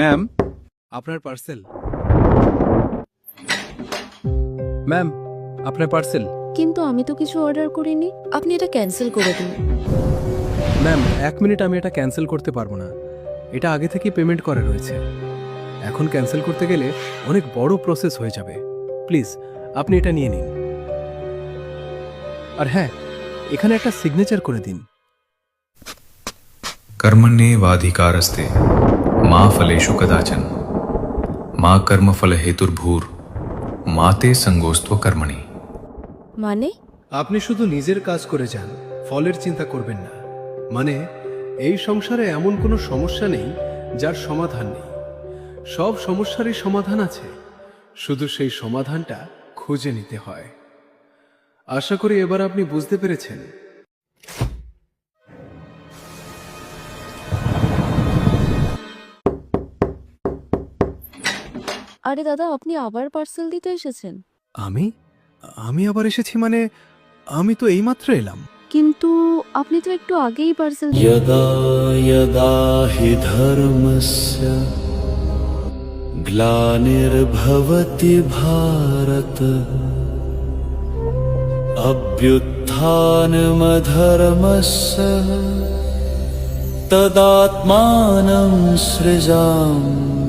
Ma'am, আপনার parcel. Ma'am, আপনার parcel. কিন্তু আমি তো কিছু অর্ডার করিনি, আপনি এটা ক্যান্সেল করে দিন। ম্যাম, 1 মিনিট, আমি এটা ক্যান্সেল করতে পারবো না। এটা আগে থেকেই পেমেন্ট করা রয়েছে। এখন ক্যান্সেল করতে গেলে অনেক বড় প্রসেস হয়ে যাবে। প্লিজ আপনি এটা নিয়ে নিন। আর হ্যাঁ, এখানে একটা সিগনেচার করে দিন। कर्मण्येवाधिकारस्ते मा फलेषु कदाचन मा कर्मफल हेतुर्भूर माते संगोस्त्व कर्मणि। মানে আপনি শুধু নিজের কাজ করে যান, ফলের চিন্তা করবেন না। মানে এই সংসারে এমন কোনো সমস্যা নেই যার সমাধান নেই। সব সমস্যারই সমাধান আছে, শুধু সেই সমাধানটা খুঁজে নিতে হয়। আশা করি এবার আপনি বুঝতে পেরেছেন। আরে দাদা, আপনি আবার পার্সেল দিতে এসেছেন? আমি আমি আবার এসেছি মানে? আমি তো এইমাত্র এলাম। কিন্তু আপনি তো একটু আগেই পার্সেল यदा यदा हि धर्मस्य ग्लानिर्भवति भारत अभ्युत्थानमधर्मस्य तदात्मानं सृजाम्यहम्।